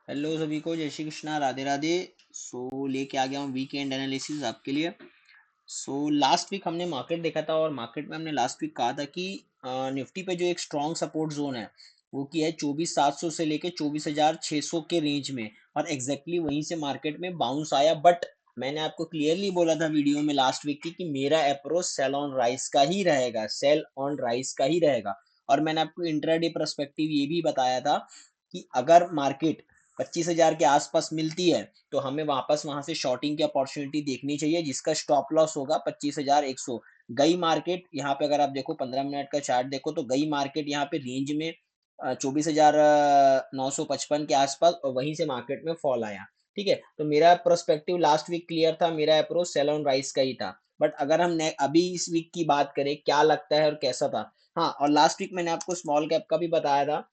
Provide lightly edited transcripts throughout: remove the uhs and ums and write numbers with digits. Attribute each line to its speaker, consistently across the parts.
Speaker 1: Hello सभी को, जय श्री कृष्णा, राधे राधे। लेके आ गया हूँ वीकेंड एनालिसिस आपके लिए। लास्ट वीक हमने मार्केट देखा था और मार्केट में हमने लास्ट वीक कहा था कि निफ्टी पे जो एक स्ट्रॉन्ग सपोर्ट जोन है वो की है 24,700 से लेके 24,600 के रेंज में। और एग्जैक्टली वहीं से मार्केट में बाउंस आया, बट मैंने आपको क्लियरली बोला था वीडियो में लास्ट वीक की कि मेरा अप्रोच सेल ऑन राइस का ही रहेगा, सेल ऑन राइस का ही रहेगा। और मैंने आपको इंट्राडे पर्सपेक्टिव ये भी बताया था कि अगर मार्केट 25,000 के आसपास मिलती है तो हमें वापस वहां से शॉर्टिंग की अपॉर्चुनिटी देखनी चाहिए, जिसका स्टॉप लॉस होगा 25,100। गई मार्केट यहाँ पे, अगर आप देखो 15 मिनट का चार्ट देखो तो गई मार्केट यहाँ पे रेंज में 24,955 के आसपास, और वहीं से मार्केट में फॉल आया। ठीक है, तो मेरा प्रोस्पेक्टिव लास्ट वीक क्लियर था, मेरा अप्रोच सेल ऑन राइस का ही था। बट अगर हम अभी इस वीक की बात करें क्या लगता है और कैसा था। हाँ, और लास्ट वीक मैंने आपको स्मॉल कैप का भी बताया था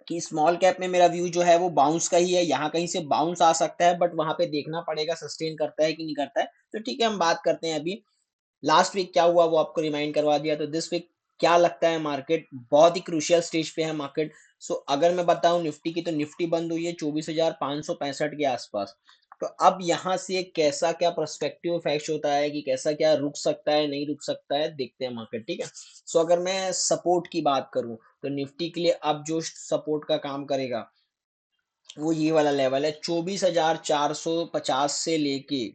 Speaker 1: कि स्मॉल कैप में मेरा व्यू जो है वो बाउंस का ही है। यहाँ कहीं से बाउंस आ सकता है, बट वहां पे देखना पड़ेगा सस्टेन करता है कि नहीं करता है। तो ठीक है, हम बात करते हैं अभी लास्ट वीक क्या हुआ वो आपको रिमाइंड करवा दिया। तो दिस वीक क्या लगता है, मार्केट बहुत ही क्रूशियल स्टेज पे है मार्केट। अगर मैं बताऊं निफ्टी की, तो निफ्टी बंद हुई है 24,565 के आसपास। तो अब यहाँ से कैसा क्या पर्सपेक्टिव फैक्ट होता है कि कैसा क्या रुक सकता है नहीं रुक सकता है, देखते हैं मार्केट। ठीक है, अगर मैं सपोर्ट की बात करूं तो निफ्टी के लिए अब जो सपोर्ट का काम करेगा वो ये वाला लेवल है 24,450 से लेके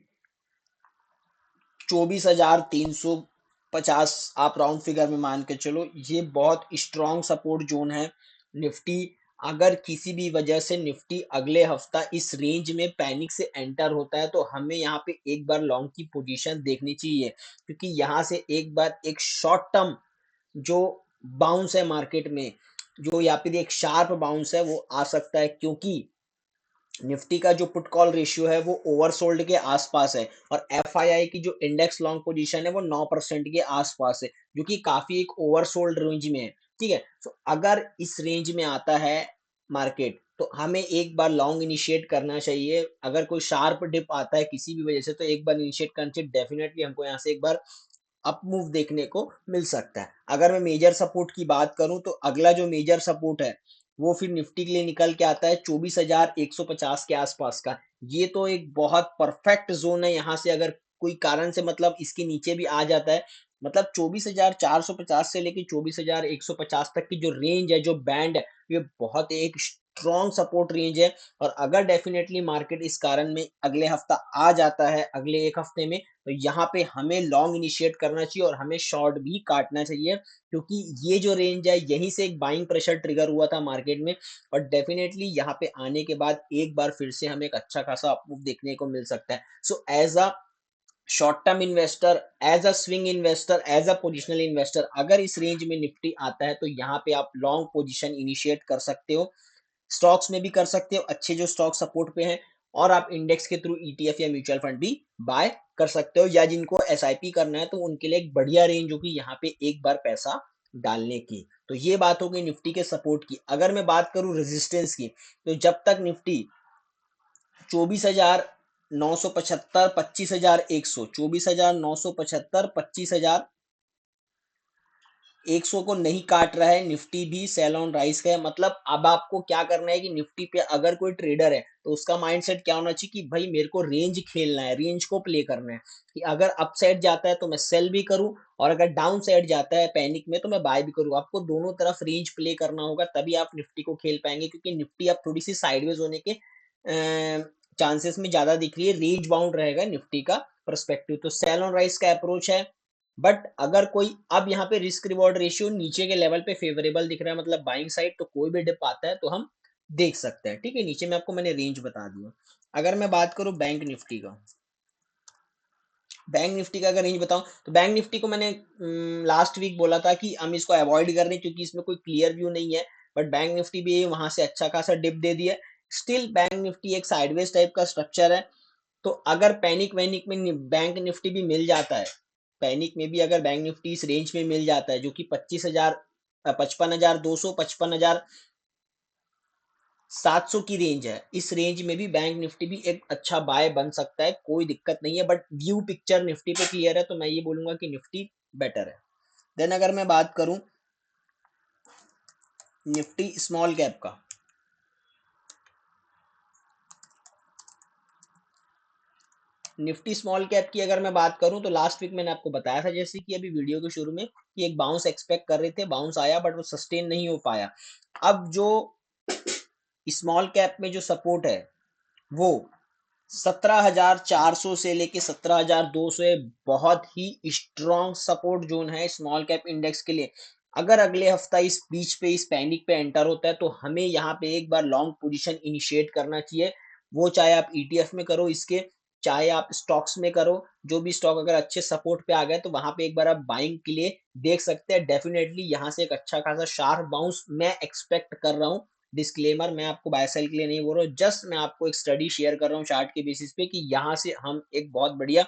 Speaker 1: 24,350। आप राउंड फिगर में मान के चलो, ये बहुत स्ट्रॉन्ग सपोर्ट जोन है। निफ्टी, अगर किसी भी वजह से निफ्टी अगले हफ्ता इस रेंज में पैनिक से एंटर होता है तो हमें यहाँ पे एक बार लॉन्ग की पोजीशन देखनी चाहिए, क्योंकि यहाँ से एक बार एक शॉर्ट टर्म जो बाउंस है मार्केट में, जो या फिर एक शार्प बाउंस है वो आ सकता है, क्योंकि निफ्टी का जो पुट कॉल रेशियो है वो ओवरसोल्ड के आसपास है। और एफआईआई की जो इंडेक्स लॉन्ग पोजीशन है वो 9% के आसपास है, जो कि काफी एक ओवरसोल्ड रेंज में है। ठीक है, तो अगर इस रेंज में आता है मार्केट तो हमें एक बार लॉन्ग इनिशिएट करना चाहिए। अगर कोई शार्प डिप आता है किसी भी वजह से तो एक बार इनिशिएट करना चाहिए, डेफिनेटली हमको यहाँ से एक बार अप मूव देखने को मिल सकता है। अगर मैं मेजर सपोर्ट की बात करूं तो अगला जो मेजर सपोर्ट है वो फिर निफ्टी के लिए निकल के आता है 24,150 के आसपास का। ये तो एक बहुत परफेक्ट जोन है। यहाँ से अगर कोई कारण से मतलब इसके नीचे भी आ जाता है, मतलब 24,450 से लेके 24,150 तक की जो रेंज है, जो बैंड है, ये बहुत एक स्ट्रॉन्ग सपोर्ट रेंज है। और अगर डेफिनेटली मार्केट इस कारण में अगले हफ्ता आ जाता है, अगले एक हफ्ते में, तो यहाँ पे हमें लॉन्ग इनिशिएट करना चाहिए और हमें शॉर्ट भी काटना चाहिए, क्योंकि ये जो रेंज है यहीं से एक बाइंग प्रेशर ट्रिगर हुआ था मार्केट में। और डेफिनेटली यहाँ पे आने के बाद एक बार फिर से हमें एक अच्छा खासा अपमूव देखने को मिल सकता है। As a short term investor, as a swing investor, as a positional investor, अगर इस रेंज में निफ्टी आता है तो यहाँ पे आप लॉन्ग पोजिशन इनिशिएट कर सकते हो। स्टॉक्स में भी कर सकते हो, अच्छे जो स्टॉक सपोर्ट पे हैं। और आप इंडेक्स के थ्रू ईटीएफ या म्यूचुअल फंड भी बाय कर सकते हो, या जिनको एसआईपी करना है तो उनके लिए एक बढ़िया रेंज होगी यहाँ पे एक बार पैसा डालने की। तो ये बात हो गई निफ्टी के सपोर्ट की। अगर मैं बात करूं रेजिस्टेंस की, तो जब तक निफ्टी 24,975, 25,100, 24,975, 25,100 को नहीं काट रहा है, निफ्टी भी सेल ऑन राइज का है। मतलब अब आपको क्या करना है कि निफ्टी पे अगर कोई ट्रेडर है तो उसका माइंडसेट क्या होना चाहिए कि भाई मेरे को रेंज खेलना है, रेंज को प्ले करना है, कि अगर अप साइड जाता है तो मैं सेल भी करूं, और अगर डाउन साइड जाता है पैनिक में तो मैं बाय भी करूं। आपको दोनों तरफ रेंज प्ले करना होगा, तभी आप निफ्टी को खेल पाएंगे, क्योंकि निफ्टी अब थोड़ी सी साइडवेज होने के चांसेस में ज्यादा दिख रही है। रेंज बाउंड रहेगा निफ्टी का पर्सपेक्टिव, तो सेल ऑन राइज का अप्रोच है। बट अगर कोई अब यहाँ पे रिस्क रिवॉर्ड रेशियो नीचे के लेवल पे फेवरेबल दिख रहा है, मतलब बाइंग साइड, तो कोई भी डिप आता है तो हम देख सकते हैं। ठीक है, नीचे में आपको मैंने रेंज बता दिया। अगर मैं बात करूं बैंक निफ्टी का, बैंक निफ्टी का अगर रेंज बताऊं तो बैंक निफ्टी को मैंने लास्ट वीक बोला था कि हम इसको अवॉइड कर रहे हैं क्योंकि इसमें कोई क्लियर व्यू नहीं है। बट बैंक निफ्टी भी वहां से अच्छा खासा डिप दे दिया। स्टिल बैंक निफ्टी एक साइडवेज टाइप का स्ट्रक्चर है। तो अगर पैनिक वैनिक में बैंक निफ्टी भी मिल जाता है, पैनिक में भी अगर बैंक निफ्टी इस रेंज में मिल जाता है जो कि 25,000, 55,200, 55,700 की रेंज है, इस रेंज में भी बैंक निफ्टी भी एक अच्छा बाय बन सकता है, कोई दिक्कत नहीं है। बट व्यू पिक्चर निफ्टी पे क्लियर है तो मैं ये बोलूंगा कि निफ्टी बेटर है। देन अगर मैं बात करूं निफ्टी स्मॉल कैप का, निफ्टी स्मॉल कैप की अगर मैं बात करूं तो लास्ट वीक मैंने आपको बताया था, जैसे कि अभी वीडियो के शुरू में, कि एक बाउंस एक्सपेक्ट कर रहे थे, बाउंस आया बट वो सस्टेन नहीं हो पाया। अब जो स्मॉल कैप में जो सपोर्ट है वो 17,400 से लेके 17,200 बहुत ही स्ट्रॉन्ग सपोर्ट जोन है स्मॉल कैप इंडेक्स के लिए। अगर अगले हफ्ता इस बीच पे इस पैनिक पे एंटर होता है तो हमें यहाँ पे एक बार लॉन्ग पोजीशन इनिशिएट करना चाहिए। वो चाहे आप ईटीएफ में करो इसके, चाहे आप स्टॉक्स में करो। जो भी स्टॉक अगर अच्छे सपोर्ट पे आ गए तो वहां पे एक बार आप बाइंग के लिए देख सकते हैं। डेफिनेटली यहाँ से एक अच्छा खासा शार्प बाउंस मैं एक्सपेक्ट कर रहा हूँ। डिस्क्लेमर, मैं आपको बाय सेल के लिए नहीं बोल रहा हूँ, जस्ट मैं आपको एक स्टडी शेयर कर रहा हूँ चार्ट के बेसिस पे कि यहाँ से हम एक बहुत बढ़िया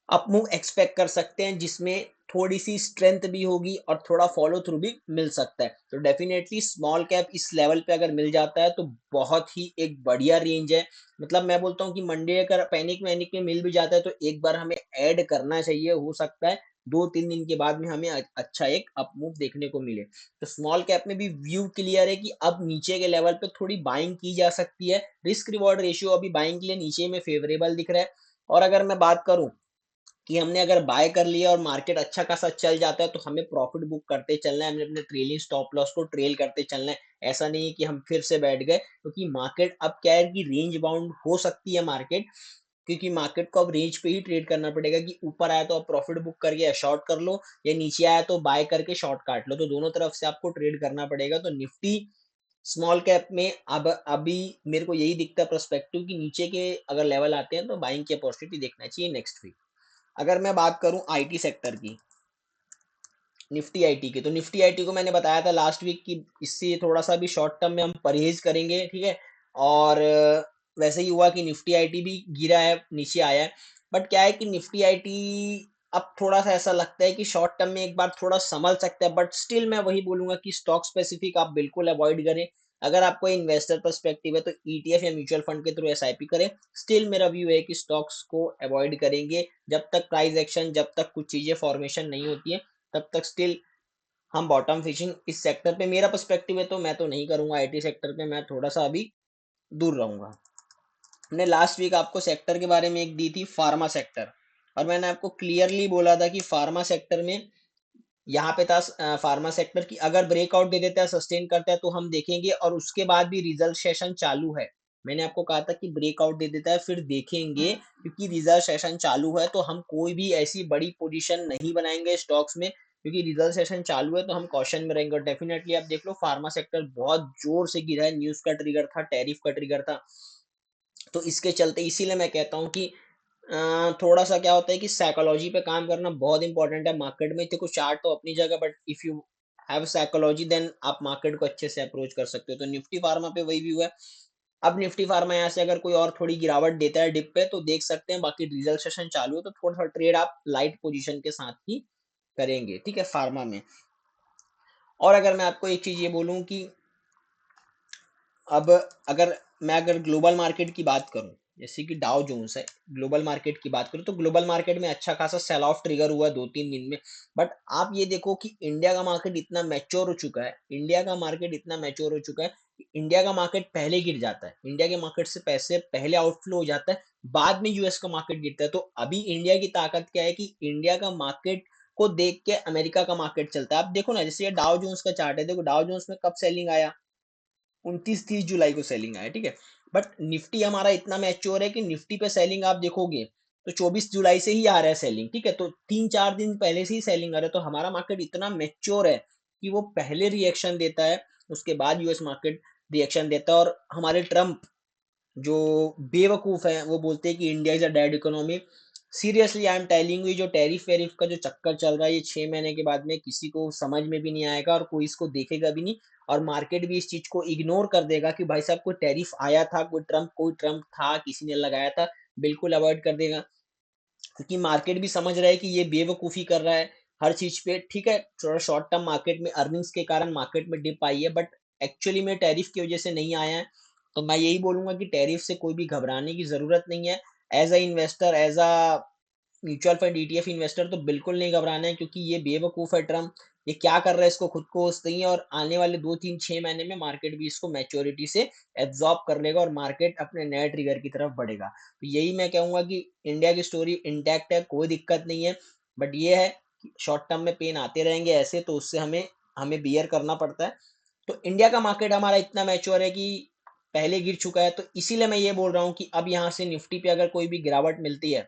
Speaker 1: अप मूव एक्सपेक्ट कर सकते हैं, जिसमें थोड़ी सी स्ट्रेंथ भी होगी और थोड़ा फॉलो थ्रू भी मिल सकता है। तो डेफिनेटली स्मॉल कैप इस लेवल पे अगर मिल जाता है तो बहुत ही एक बढ़िया रेंज है। मतलब मैं बोलता हूँ कि मंडे अगर पैनिक वैनिक में मिल भी जाता है तो एक बार हमें ऐड करना चाहिए। हो सकता है 2-3 दिन के बाद में हमें अच्छा एक अप मूव देखने को मिले। तो स्मॉल कैप में भी व्यू क्लियर है कि अब नीचे के लेवल पे थोड़ी बाइंग की जा सकती है। रिस्क रिवॉर्ड रेशियो अभी बाइंग के लिए नीचे में फेवरेबल दिख रहा है। और अगर मैं बात करूं कि हमने अगर बाय कर लिया और मार्केट अच्छा खासा चल जाता है तो हमें प्रॉफिट बुक करते चलना है, हमें अपने ट्रेलिंग स्टॉप लॉस को ट्रेल करते चलना है। ऐसा नहीं है कि हम फिर से बैठ गए, क्योंकि मार्केट अब क्या है कि रेंज बाउंड हो सकती है मार्केट। क्योंकि मार्केट को अब रेंज पे ही ट्रेड करना पड़ेगा कि ऊपर आया तो आप प्रॉफिट बुक करके या शॉर्ट कर लो, या नीचे आया तो बाय करके शॉर्ट काट लो। तो दोनों तरफ से आपको ट्रेड करना पड़ेगा। तो निफ्टी स्मॉल कैप में अब अभी मेरे को यही दिखता है पर्सपेक्टिव कि नीचे के अगर लेवल आते हैं तो बाइंग की अपॉर्चुनिटी देखना चाहिए नेक्स्ट वीक। अगर मैं बात करूं आईटी सेक्टर की, निफ्टी आईटी की, तो निफ्टी आईटी को मैंने बताया था लास्ट वीक कि इससे थोड़ा सा भी शॉर्ट टर्म में हम परहेज करेंगे, ठीक है। और वैसे ही हुआ कि निफ्टी आईटी भी गिरा है, नीचे आया है। बट क्या है कि निफ्टी आईटी अब थोड़ा सा ऐसा लगता है कि शॉर्ट टर्म में एक बार थोड़ा संभल सकता है, बट स्टिल मैं वही बोलूंगा कि स्टॉक स्पेसिफिक आप बिल्कुल अवॉइड करें। अगर आपको इन्वेस्टर पर्सपेक्टिव है तो ईटीएफ या म्यूचुअल फंड के थ्रू एसआईपी करें। स्टिल मेरा व्यू है कि स्टॉक्स को अवॉइड करेंगे जब तक प्राइस एक्शन, जब तक कुछ चीजें फॉर्मेशन नहीं होती है, तब तक स्टिल हम बॉटम फिशिंग इस सेक्टर पे, मेरा पर्सपेक्टिव है तो मैं तो नहीं करूंगा। आईटी सेक्टर पे मैं थोड़ा सा अभी दूर रहूंगा। हमने लास्ट वीक आपको सेक्टर के बारे में एक दी थी, फार्मा सेक्टर, और मैंने आपको क्लियरली बोला था कि फार्मा सेक्टर में यहाँ पे था फार्मा सेक्टर की अगर ब्रेकआउट दे देता है, सस्टेन करता है तो हम देखेंगे, और उसके बाद भी रिजल्ट सेशन चालू है। मैंने आपको कहा था कि ब्रेकआउट दे देता है फिर देखेंगे, क्योंकि रिजल्ट सेशन चालू है तो हम कोई भी ऐसी बड़ी पोजीशन नहीं बनाएंगे स्टॉक्स में, क्योंकि रिजल्ट सेशन चालू है तो हम कॉशन में रहेंगे। डेफिनेटली आप देख लो फार्मा सेक्टर बहुत जोर से गिरा है, न्यूज का ट्रिगर था, टैरिफ का ट्रिगर था। तो इसके चलते इसीलिए मैं कहता हूँ कि थोड़ा सा क्या होता है कि साइकोलॉजी पे काम करना बहुत इंपॉर्टेंट है मार्केट में। देखो चार्ट तो अपनी जगह, but if you have psychology then आप मार्केट को अच्छे से अप्रोच कर सकते हो। तो निफ्टी फार्मा पे वही व्यू है। अब निफ्टी फार्मा यहाँ से अगर कोई और थोड़ी गिरावट देता है डिप पे तो देख सकते हैं, बाकी रिजल्ट सेशन चालू है तो थोड़ा सा ट्रेड आप लाइट पोजीशन के साथ ही करेंगे, ठीक है, फार्मा में। और अगर मैं आपको एक चीज ये बोलूं कि अब अगर ग्लोबल मार्केट की बात करूं, जैसे कि डाउ जोन्स है, ग्लोबल मार्केट की बात करूं तो ग्लोबल मार्केट में अच्छा खासा सेल ऑफ ट्रिगर हुआ 2-3 दिन में। बट आप ये देखो कि इंडिया का मार्केट इतना मैच्योर हो चुका है, इंडिया का मार्केट इतना मैच्योर हो चुका है कि इंडिया का मार्केट पहले गिर जाता है, इंडिया के मार्केट से पैसे पहले आउटफ्लो हो जाता है, बाद में यूएस का मार्केट गिरता है। तो अभी इंडिया की ताकत क्या है कि इंडिया का मार्केट को देख के अमेरिका का मार्केट चलता है। आप देखो ना, जैसे ये डाउ जोन्स का चार्ट है, देखो डाउ जोन्स में कब सेलिंग आया, 29-30 जुलाई को सेलिंग आया, ठीक है। बट निफ्टी हमारा इतना मैच्योर है कि निफ्टी पे सेलिंग आप देखोगे तो 24 जुलाई से ही आ रहा है सेलिंग, ठीक है। तो 3-4 दिन पहले से ही सेलिंग आ रहा है। तो हमारा मार्केट इतना मैच्योर है कि वो पहले रिएक्शन देता है, उसके बाद यूएस मार्केट रिएक्शन देता है। और हमारे ट्रम्प जो बेवकूफ है वो बोलते हैं कि India is a dead economy. Seriously I am telling you, जो टैरिफ वेरिफ का जो चक्कर चल रहा है ये 6 महीने के बाद में किसी को समझ में भी नहीं आएगा और कोई इसको देखेगा भी नहीं। और मार्केट भी इस चीज को इग्नोर कर देगा कि भाई साहब कोई टैरिफ आया था, कोई ट्रम्प था, किसी ने लगाया था, बिल्कुल अवॉइड कर देगा। क्योंकि मार्केट भी समझ रहा है कि ये बेवकूफी कर रहा है हर चीज पे, ठीक है। थोड़ा शॉर्ट टर्म मार्केट में अर्निंग्स के कारण मार्केट में डिप आई है, बट एक्चुअली में टैरिफ की वजह से नहीं आया है। तो मैं यही बोलूंगा कि टैरिफ से कोई भी घबराने की जरूरत नहीं है। As a investor, as a mutual fund ETF investor तो बिल्कुल नहीं घबराना है, क्योंकि ये बेवकूफ है ट्रम्प। ये क्या कर रहा है इसको खुद को होश नहीं है, और आने वाले 2-3-6 महीने में मार्केट भी इसको मैच्योरिटी से एब्ज़ॉर्ब कर लेगा और मार्केट अपने नए ट्रिगर की तरफ बढ़ेगा। तो यही मैं कहूँगा कि इंडिया की स्टोरी इंटैक्ट है, कोई दिक्कत नहीं है, बट ये है कि शॉर्ट टर्म में पेन आते रहेंगे ऐसे, तो उससे हमें हमें बियर करना पड़ता है। तो इंडिया का मार्केट हमारा इतना मैच्योर है कि पहले गिर चुका है, तो इसीलिए मैं ये बोल रहा हूँ कि अब यहाँ से निफ्टी पे अगर कोई भी गिरावट मिलती है,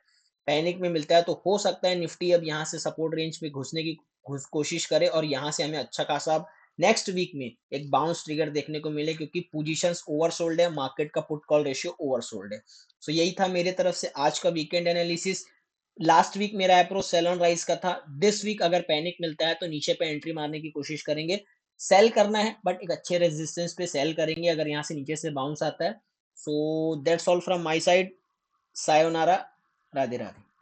Speaker 1: पैनिक में मिलता है, तो हो सकता है निफ्टी अब यहाँ से सपोर्ट रेंज पे घुसने की कोशिश करे और यहाँ से हमें अच्छा खासा अब नेक्स्ट वीक में एक बाउंस ट्रिगर देखने को मिले, क्योंकि पोजीशंस ओवरसोल्ड है, मार्केट का पुट कॉल रेशियो ओवरसोल्ड है। सो यही था मेरे तरफ से आज का वीकेंड एनालिसिस। लास्ट वीक मेरा अप्रोच सेल ऑन राइज का था। दिस वीक अगर पैनिक मिलता है तो नीचे पे एंट्री मारने की कोशिश करेंगे। सेल करना है बट एक अच्छे रेजिस्टेंस पे सेल करेंगे अगर यहाँ से नीचे से बाउंस आता है। So that's all from my side. Sayonara. Radhe Radhe.